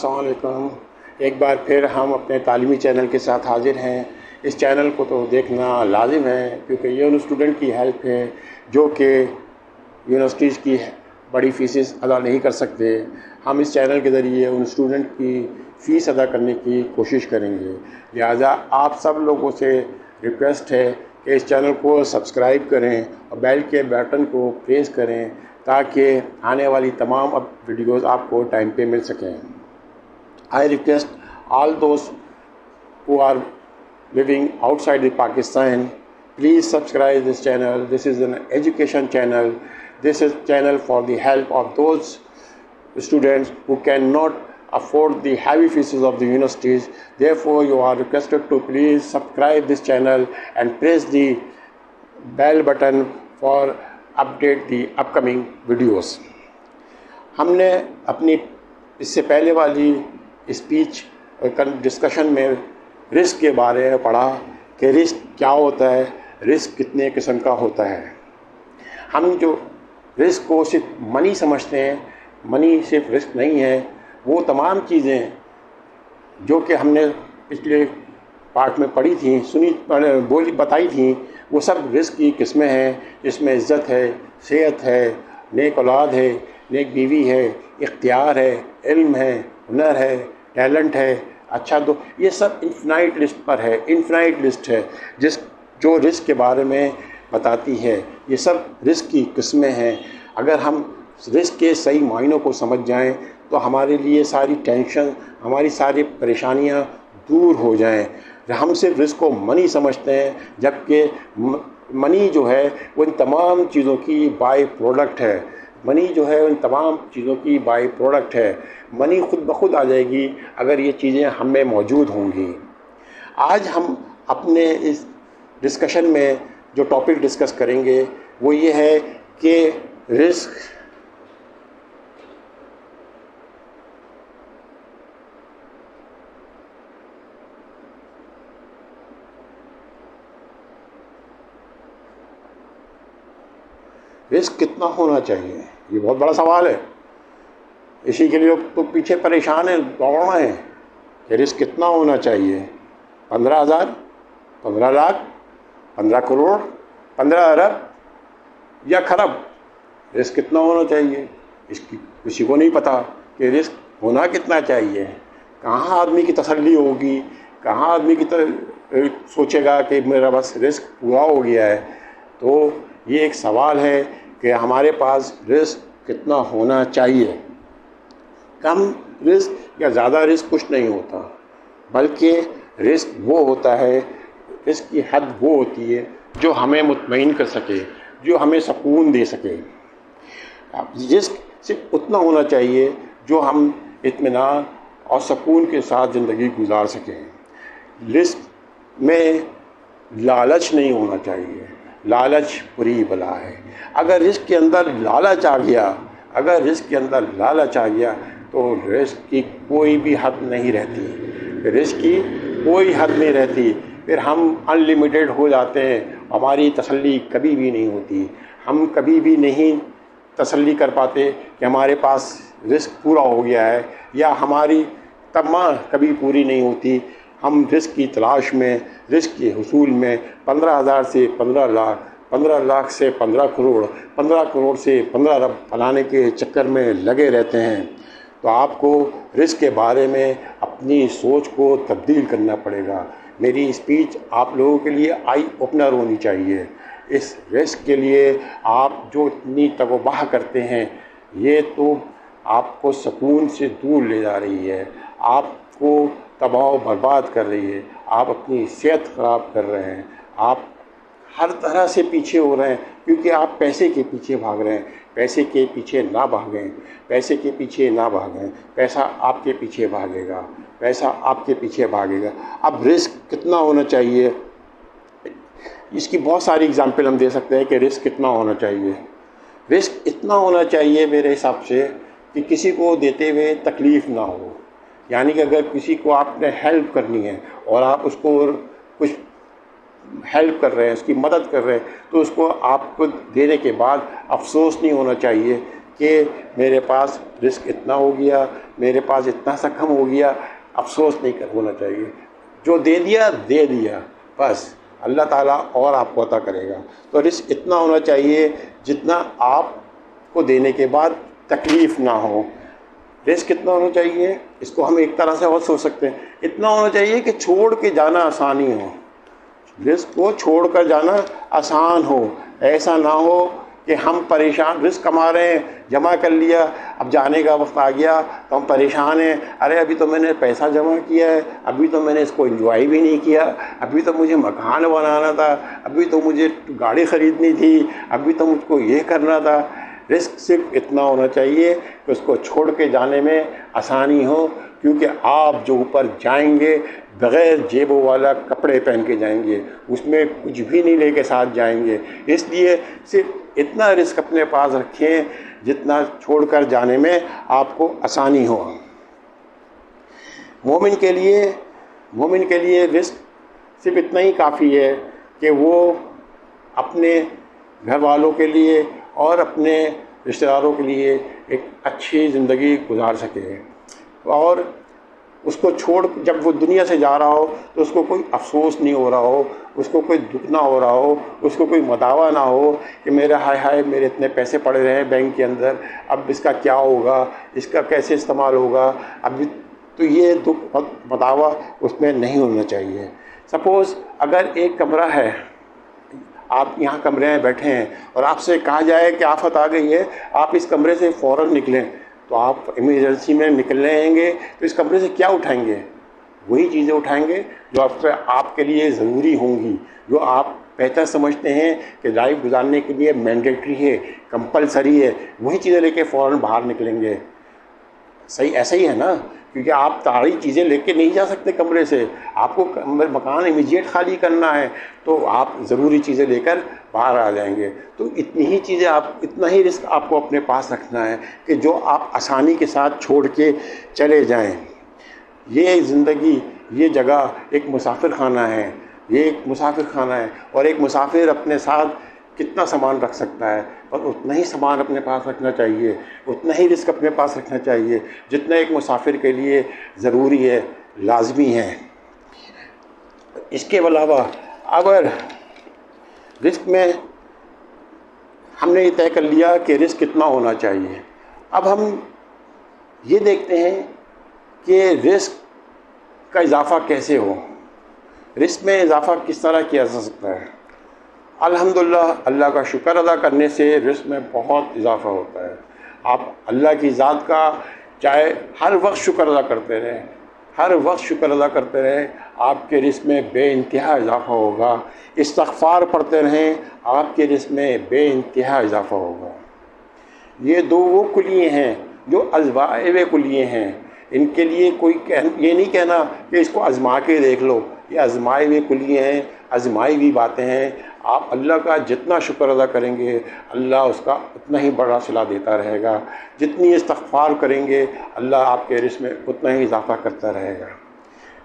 अस्सलाम वालेकुम। एक बार फिर हम अपने तालीमी चैनल के साथ हाज़िर हैं। इस चैनल को तो देखना लाजिम है क्योंकि ये उन स्टूडेंट की हेल्प है जो कि यूनिवर्सिटीज़ की बड़ी फ़ीसेस अदा नहीं कर सकते। हम इस चैनल के ज़रिए उन स्टूडेंट की फ़ीस अदा करने की कोशिश करेंगे। लिहाजा आप सब लोगों से रिक्वेस्ट है कि इस चैनल को सब्सक्राइब करें और बेल के बटन को प्रेस करें ताकि आने वाली तमाम वीडियोज़ आपको टाइम पे मिल सकें। आई रिक्वेस्ट ऑल दोस्त who are living outside the Pakistan, please subscribe this channel. This is an education channel. This is channel for the help of those students who cannot afford the heavy fees of the universities. Therefore, you are requested to please subscribe this channel and press the bell button for update the upcoming videos. हमने अपनी इससे पहले वाली speech discussion में risk के बारे में पढ़ा कि रिस्क क्या होता है, रिस्क कितने किस्म का होता है। हम जो रिस्क को सिर्फ मनी समझते हैं, मनी सिर्फ रिस्क नहीं है। वो तमाम चीज़ें जो कि हमने पिछले पार्ट में पढ़ी थी, बोली बताई थी, वो सब रिस्क की किस्में हैं। इसमें इज़्ज़त है, सेहत है, नेक औलाद है, नेक बीवी है, इख्तियार है, इल्म है, हुनर है, टैलेंट है, अच्छा दो, ये सब इन्फिनाइट लिस्ट पर है। इन्फिनाइट लिस्ट है जो रिस्क के बारे में बताती है। ये सब रिस्क की किस्में हैं। अगर हम रिस्क के सही मायनों को समझ जाएं तो हमारे लिए सारी टेंशन, हमारी सारी परेशानियां दूर हो जाएं। हम सिर्फ रिस्क को मनी समझते हैं, जबकि मनी जो है वो इन तमाम चीज़ों की बाय प्रोडक्ट है। मनी जो है उन तमाम चीज़ों की बाय प्रोडक्ट है। मनी खुद ब खुद आ जाएगी अगर ये चीज़ें हम में मौजूद होंगी। आज हम अपने इस डिस्कशन में जो टॉपिक डिस्कस करेंगे वो ये है कि रिस्क कितना होना चाहिए। ये बहुत बड़ा सवाल है। इसी के लिए लोग तो पीछे परेशान हैं, दौड़ रहे हैं कि रिस्क कितना होना चाहिए। 15,000, 15 लाख, 15 करोड़, 15 अरब या खरब, रिस्क कितना होना चाहिए इसकी किसी को नहीं पता कि रिस्क होना कितना चाहिए। कहाँ आदमी की तसल्ली होगी, कहाँ आदमी की सोचेगा कि मेरा बस रिस्क पूरा हो गया है। तो ये एक सवाल है कि हमारे पास रिस्क कितना होना चाहिए। कम रिस्क या ज़्यादा रिस्क कुछ नहीं होता, बल्कि रिस्क वो होता है, रिस्क की हद वो होती है जो हमें मुतमईन कर सके, जो हमें सुकून दे सके। रिस्क सिर्फ उतना होना चाहिए जो हम इत्मीनान और सुकून के साथ ज़िंदगी गुजार सकें। रिस्क में लालच नहीं होना चाहिए। लालच बुरी बला है। अगर रिस्क के अंदर लालच आ गया, तो रिस्क की कोई भी हद नहीं रहती। रिस्क की कोई हद नहीं रहती। फिर हम अनलिमिटेड हो जाते हैं, हमारी तसल्ली कभी भी नहीं होती। हम कभी भी नहीं तसल्ली कर पाते कि हमारे पास रिस्क पूरा हो गया है, या हमारी तमन्ना कभी पूरी नहीं होती। हम रिस्क की तलाश में, रिस्क के हुसूल में 15,000 से 15 लाख, 15 लाख से 15 करोड़, 15 करोड़ से 15 अरब बनाने के चक्कर में लगे रहते हैं। तो आपको रिस्क के बारे में अपनी सोच को तब्दील करना पड़ेगा। मेरी स्पीच आप लोगों के लिए आई ओपनर होनी चाहिए। इस रिस्क के लिए आप जो इतनी तवबाह करते हैं, ये तो आपको सुकून से दूर ले जा रही है, आपको तबाह बर्बाद कर रही है। आप अपनी सेहत ख़राब कर रहे हैं, आप हर तरह से पीछे हो रहे हैं क्योंकि आप पैसे के पीछे भाग रहे हैं। पैसे के पीछे ना भागें, पैसे के पीछे ना भागें। पैसा आपके पीछे भागेगा, पैसा आपके पीछे भागेगा। अब रिस्क कितना होना चाहिए, इसकी बहुत सारी एग्जांपल हम दे सकते हैं कि रिस्क कितना होना चाहिए। रिस्क इतना होना चाहिए मेरे हिसाब से कि किसी को देते हुए तकलीफ़ ना हो। यानी कि अगर किसी को आपने हेल्प करनी है और आप उसको कुछ हेल्प कर रहे हैं, उसकी मदद कर रहे हैं, तो उसको आपको देने के बाद अफसोस नहीं होना चाहिए कि मेरे पास रिस्क इतना हो गया, मेरे पास इतना सक्षम हो गया, अफसोस नहीं होना चाहिए। जो दे दिया दे दिया, बस अल्लाह ताला और आपको अता करेगा। तो रिस्क इतना होना चाहिए जितना आपको देने के बाद तकलीफ़ ना हो। रिस्क कितना होना चाहिए, इसको हम एक तरह से और सोच सकते हैं, इतना होना चाहिए कि छोड़ के जाना आसानी हो। रिस्क को छोड़ कर जाना आसान हो, ऐसा ना हो कि हम परेशान, रिस्क कमा रहे हैं, जमा कर लिया, अब जाने का वक्त आ गया तो हम परेशान हैं, अरे अभी तो मैंने पैसा जमा किया है, अभी तो मैंने इसको एंजॉय भी नहीं किया, अभी तो मुझे मकान बनाना था, अभी तो मुझे गाड़ी ख़रीदनी थी, अभी तो मुझको ये करना था। रिस्क सिर्फ इतना होना चाहिए कि उसको छोड़ के जाने में आसानी हो, क्योंकि आप जो ऊपर जाएंगे बग़ैर जेबों वाला कपड़े पहन के जाएंगे, उसमें कुछ भी नहीं लेके साथ जाएंगे। इसलिए सिर्फ इतना रिस्क अपने पास रखें जितना छोड़कर जाने में आपको आसानी हो। मोमिन के लिए रिस्क सिर्फ इतना ही काफ़ी है कि वो अपने घर वालों के लिए और अपने रिश्तेदारों के लिए एक अच्छी ज़िंदगी गुजार सके, और उसको छोड़ जब वो दुनिया से जा रहा हो तो उसको कोई अफसोस नहीं हो रहा हो, उसको कोई दुख ना हो रहा हो, उसको कोई मदावा ना हो कि मेरे हाय हाय मेरे इतने पैसे पड़े रहे हैं बैंक के अंदर, अब इसका क्या होगा, इसका कैसे इस्तेमाल होगा, अभी तो ये दुख मदावा उसमें नहीं होना चाहिए। सपोज़ अगर एक कमरा है, आप यहाँ कमरे में बैठे हैं और आपसे कहा जाए कि आफत आ गई है, आप इस कमरे से फ़ौरन निकलें, तो आप इमरजेंसी में निकलेंगे तो इस कमरे से क्या उठाएंगे? वही चीज़ें उठाएंगे जो आपके लिए ज़रूरी होंगी, जो आप बेहतर समझते हैं कि लाइफ गुजारने के लिए मैंडेटरी है, कंपलसरी है, वही चीज़ें लेके फ़ौरन बाहर निकलेंगे। सही ऐसा ही है ना, क्योंकि आप सारी चीज़ें लेके नहीं जा सकते कमरे से, आपको मकान इमीडिएट खाली करना है तो आप ज़रूरी चीज़ें लेकर बाहर आ जाएंगे। तो इतनी ही चीज़ें इतना ही रिस्क आपको अपने पास रखना है कि जो आप आसानी के साथ छोड़ के चले जाएं। ये ज़िंदगी, ये जगह एक मुसाफिर खाना है, ये एक मुसाफिर खाना है, और एक मुसाफिर अपने साथ कितना सामान रख सकता है, पर उतना ही सामान अपने पास रखना चाहिए, उतना ही रिस्क अपने पास रखना चाहिए जितना एक मुसाफिर के लिए ज़रूरी है, लाजमी है। इसके अलावा अगर रिस्क में हमने ये तय कर लिया कि रिस्क कितना होना चाहिए, अब हम ये देखते हैं कि रिस्क का इजाफ़ा कैसे हो, रिस्क में इजाफ़ा किस तरह किया जा सकता है। अल्हम्दुलिल्लाह, अल्लाह का शुक्र अदा करने से रिस्क में बहुत इजाफ़ा होता है। आप अल्लाह की ज़ात का चाहे हर वक्त शुक्र अदा करते रहें, हर वक्त शुक्र अदा करते रहें, आपके रिस्क में बेइंतहा इजाफ़ा होगा। इस्तग़फ़ार पढ़ते रहें, आपके रिस्क में बेइंतहा इजाफ़ा होगा। ये दो वो कुलिये हैं जो अज़वाइब कुलिये हैं, इनके लिए कोई ये नहीं कहना कि इसको आज़मा के देख लो, ये आज़माए हुए कुलिये हैं, आज़माई हुई बातें हैं। आप अल्लाह का जितना शुक्र अदा करेंगे अल्लाह उसका उतना ही बड़ा सिला देता रहेगा, जितनी इस्तग़फ़ार करेंगे अल्लाह आपके रिस्क में उतना ही इजाफ़ा करता रहेगा।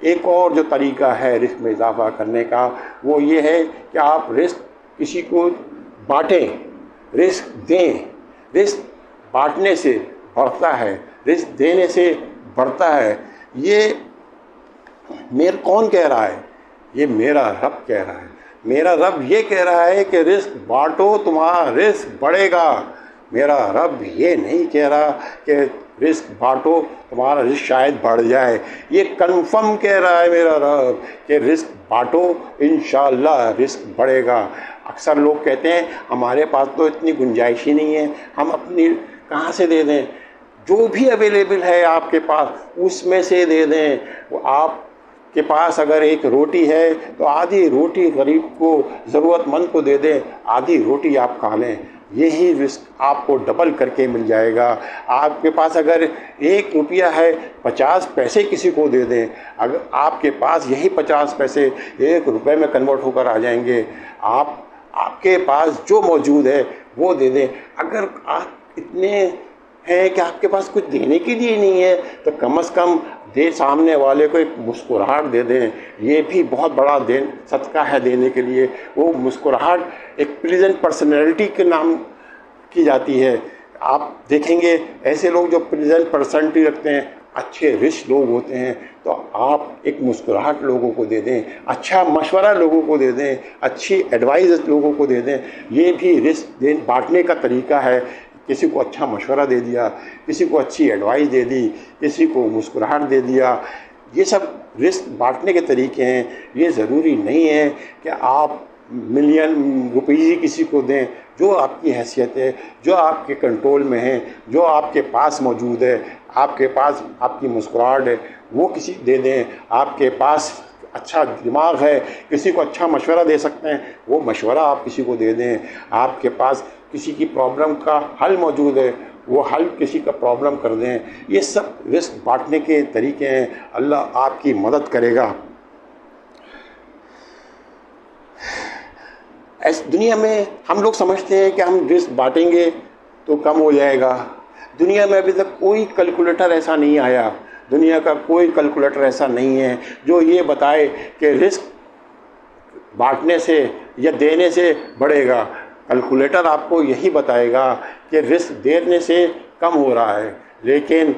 एक और जो तरीक़ा है रिस्क में इजाफ़ा करने का, वो ये है कि आप रिस्क किसी को बाँटें, रिस्क दें। रिस्क बाँटने से बढ़ता है, रिस्क देने से बढ़ता है। ये कौन कह रहा है? ये मेरा रब कह रहा है। मेरा रब ये कह रहा है कि रिस्क बांटो, तुम्हारा रिस्क बढ़ेगा। मेरा रब ये नहीं कह रहा कि रिस्क बांटो, तुम्हारा रिस्क शायद बढ़ जाए। ये कन्फर्म कह रहा है मेरा रब कि रिस्क बांटो, इंशाअल्लाह रिस्क बढ़ेगा। अक्सर लोग कहते हैं हमारे पास तो इतनी गुंजाइश ही नहीं है, हम अपनी कहाँ से दे दें? जो भी अवेलेबल है आपके पास उसमें से दे दें। वो आपके पास अगर एक रोटी है तो आधी रोटी गरीब को, ज़रूरतमंद को दे दें, आधी रोटी आप खा लें, यही रिस्क आपको डबल करके मिल जाएगा। आपके पास अगर 1 रुपया है, 50 पैसे किसी को दे दें, अगर आपके पास यही 50 पैसे 1 रुपये में कन्वर्ट होकर आ जाएंगे। आपके पास जो मौजूद है वो दे दें। अगर आप इतने हैं कि आपके पास कुछ देने के लिए नहीं है तो कम से कम सामने वाले को एक मुस्कुराहट दे दें। ये भी बहुत बड़ा सदका है देने के लिए। वो मुस्कुराहट एक प्लीजेंट पर्सनैलिटी के नाम की जाती है। आप देखेंगे ऐसे लोग जो प्रेजेंट पर्सनैलिटी रखते हैं, अच्छे रिच लोग होते हैं, तो आप एक मुस्कुराहट लोगों को दे दें, अच्छा मशवरा लोगों को दे दें, अच्छी एडवाइस लोगों को दे दें। ये भी रिस्क बांटने का तरीका है। किसी को अच्छा मशवरा दे दिया, किसी को अच्छी एडवाइस दे दी, किसी को मुस्कुराहट दे दिया, ये सब रिस्क बांटने के तरीके हैं। ये ज़रूरी नहीं है कि आप मिलियन रुपये किसी को दें। जो आपकी हैसियत है, जो आपके कंट्रोल में है, जो आपके पास मौजूद है, आपके पास आपकी मुस्कुराहट है, वो किसी दे दें। आपके पास अच्छा दिमाग है, किसी को अच्छा मशवरा दे सकते हैं, वो मशवरा आप किसी को दे दें। आपके पास किसी की प्रॉब्लम का हल मौजूद है, वो हल किसी का प्रॉब्लम कर दें। ये सब रिस्क बांटने के तरीके हैं। अल्लाह आपकी मदद करेगा। इस दुनिया में हम लोग समझते हैं कि हम रिस्क बांटेंगे तो कम हो जाएगा। दुनिया में अभी तक कोई कैलकुलेटर ऐसा नहीं आया, दुनिया का कोई कैलकुलेटर ऐसा नहीं है जो ये बताए कि रिस्क बांटने से या देने से बढ़ेगा। कैलकुलेटर आपको यही बताएगा कि रिस्क देने से कम हो रहा है, लेकिन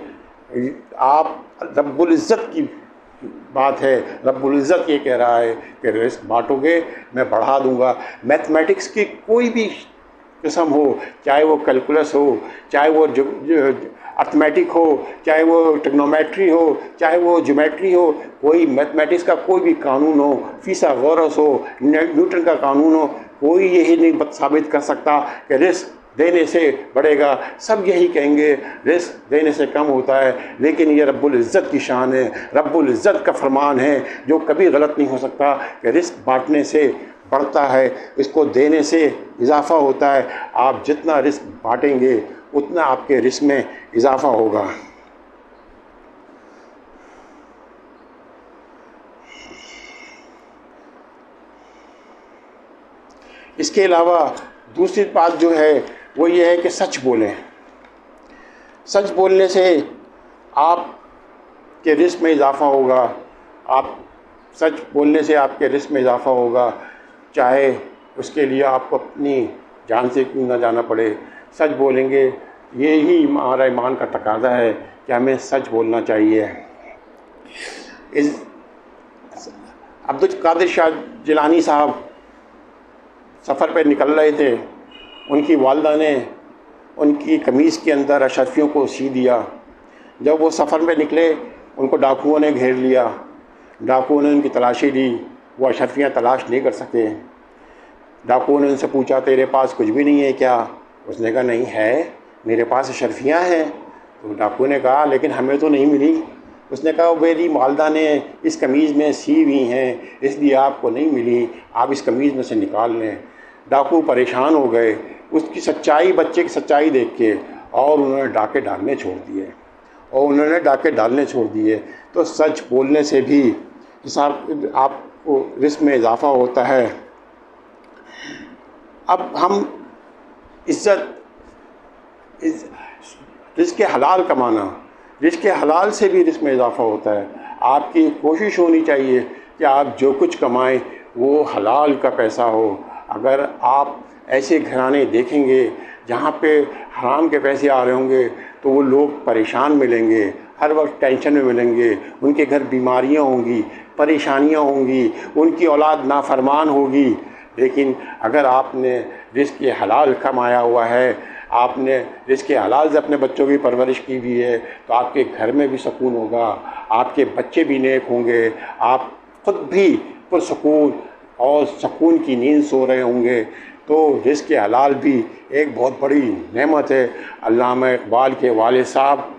आप रब्बुल इज़्ज़त की बात है, रब्बुल इज़्ज़त ये कह रहा है कि रिस्क बांटोगे मैं बढ़ा दूंगा। मैथमेटिक्स की कोई भी किस्म हो, चाहे वो कैलकुलस हो, चाहे वो अर्थमेटिक हो, चाहे वो ट्रिग्नोमेट्री हो, चाहे वो ज्योमेट्री हो, कोई मैथमेटिक्स का कोई भी कानून हो, फिथागोरस हो, न्यूटन का कानून हो, कोई यही नहीं साबित कर सकता कि रिस्क देने से बढ़ेगा। सब यही कहेंगे रिस्क देने से कम होता है, लेकिन ये रब्बुल इज़्ज़त की शान है, रब्बुल इज़्ज़त का फरमान है जो कभी गलत नहीं हो सकता कि रिस्क बांटने से बढ़ता है, इसको देने से इजाफ़ा होता है। आप जितना रिस्क बांटेंगे उतना आपके रिस्क में इजाफ़ा होगा। इसके अलावा दूसरी बात जो है वो ये है कि सच बोलें। सच बोलने से आपके रिस्क में इजाफ़ा होगा। आप सच बोलने से आपके रिस्क में इजाफ़ा होगा, चाहे उसके लिए आपको अपनी जान से क्यों ना जाना पड़े। सच बोलेंगे, ये ही हमारा ईमान का तकाज़ा है कि हमें सच बोलना चाहिए। इस अब्दुल कादिर शाह जिलानी साहब सफ़र पे निकल रहे थे, उनकी वालिदा ने उनकी कमीज़ के अंदर अशरफियों को सी दिया। जब वो सफ़र में निकले उनको डाकुओं ने घेर लिया, डाकुओं ने उनकी तलाशी ली, वो अशरफियाँ तलाश नहीं कर सके। डाकुओं ने उनसे पूछा तेरे पास कुछ भी नहीं है क्या? उसने कहा नहीं है, मेरे पास अशरफियाँ हैं। तो डाकुओं ने कहा लेकिन हमें तो नहीं मिली। उसने कहा मेरी वालिदा ने इस कमीज़ में सी हुई हैं, इसलिए आपको नहीं मिली, आप इस कमीज़ में से निकाल लें। डाकू परेशान हो गए उसकी सच्चाई, बच्चे की सच्चाई देख के, और उन्होंने डाके डालने छोड़ दिए। तो सच बोलने से भी हिसाब आपको रिस्क में इजाफ़ा होता है। अब हम रिस्क हलाल कमाना, रिस्क हलाल से भी रिस्क में इजाफ़ा होता है। आपकी कोशिश होनी चाहिए कि आप जो कुछ कमाएं वो हलाल का पैसा हो। अगर आप ऐसे घराने देखेंगे जहाँ पे हराम के पैसे आ रहे होंगे तो वो लोग परेशान मिलेंगे, हर वक्त टेंशन में मिलेंगे, उनके घर बीमारियाँ होंगी, परेशानियाँ होंगी, उनकी औलाद नाफरमान होगी। लेकिन अगर आपने रिस्क हलाल कमाया हुआ है, आपने रिस्क हलाल से अपने बच्चों की परवरिश की हुई है, तो आपके घर में भी सुकून होगा, आपके बच्चे भी नेक होंगे, आप खुद भी पुरसुकून और सुकून की नींद सो रहे होंगे। तो रिस्क हलाल भी एक बहुत बड़ी नेमत है। अल्लामा इकबाल के वालिद साहब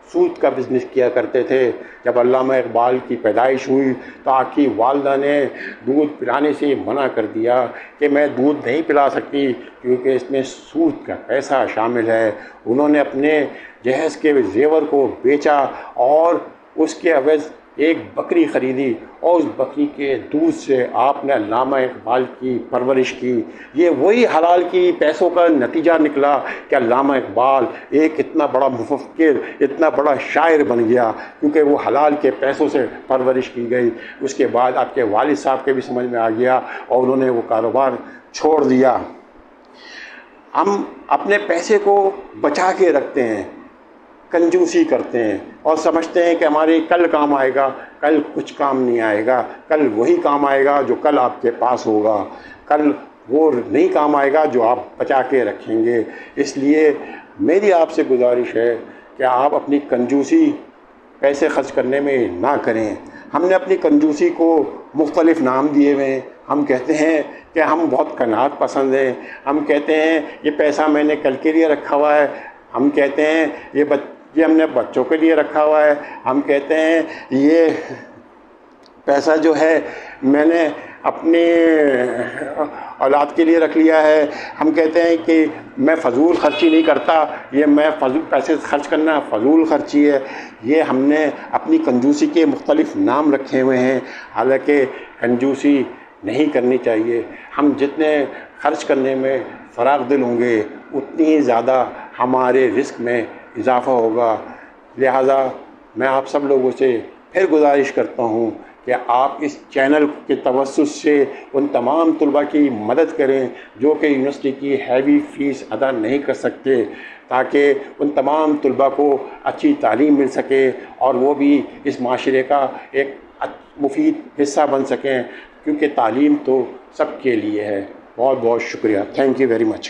सूद का बिज़नेस किया करते थे। जब अल्लामा इकबाल की पैदाइश हुई तो आपकी वालिदा ने दूध पिलाने से मना कर दिया कि मैं दूध नहीं पिला सकती क्योंकि इसमें सूद का पैसा शामिल है। उन्होंने अपने जहेज़ के ज़ेवर को बेचा और उसके अवज़ एक बकरी ख़रीदी और उस बकरी के दूध से आपने अल्लामा इकबाल की परवरिश की। ये वही हलाल की पैसों का नतीजा निकला कि अल्लामा इकबाल एक इतना बड़ा मुफक्किर, इतना बड़ा शायर बन गया क्योंकि वो हलाल के पैसों से परवरिश की गई। उसके बाद आपके वालिद साहब के भी समझ में आ गया और उन्होंने वो कारोबार छोड़ दिया। हम अपने पैसे को बचा के रखते हैं, कंजूसी करते हैं और समझते हैं कि हमारे कल काम आएगा। कल कुछ काम नहीं आएगा, कल वही काम आएगा जो कल आपके पास होगा, कल वो नहीं काम आएगा जो आप बचा के रखेंगे। इसलिए मेरी आपसे गुजारिश है कि आप अपनी कंजूसी पैसे खर्च करने में ना करें। हमने अपनी कंजूसी को मुख्तलिफ़ नाम दिए हुए हैं। हम कहते हैं कि हम बहुत कनात पसंद हैं, हम कहते हैं ये पैसा मैंने कल के लिए रखा हुआ है, हम कहते हैं ये हमने बच्चों के लिए रखा हुआ है, हम कहते हैं ये पैसा जो है मैंने अपनी औलाद के लिए रख लिया है, हम कहते हैं कि मैं फ़जूल खर्ची नहीं करता, ये मैं पैसे खर्च करना फ़जूल खर्ची है। ये हमने अपनी कंजूसी के मुख्तलिफ़ नाम रखे हुए हैं, हालांकि कंजूसी नहीं करनी चाहिए। हम जितने खर्च करने में फ़राग़ दिल होंगे उतनी ही ज़्यादा हमारे रिस्क में इजाफ़ा होगा। लिहाजा मैं आप सब लोगों से फिर गुजारिश करता हूँ कि आप इस चैनल के तवस्सुस से उन तमाम तलबा की मदद करें जो कि यूनिवर्सिटी की हैवी फ़ीस अदा नहीं कर सकते, ताकि उन तमाम तलबा को अच्छी तालीम मिल सके और वो भी इस माशरे का एक मुफीद हिस्सा बन सकें, क्योंकि तालीम तो सबके लिए है। बहुत बहुत शुक्रिया। Thank you very much.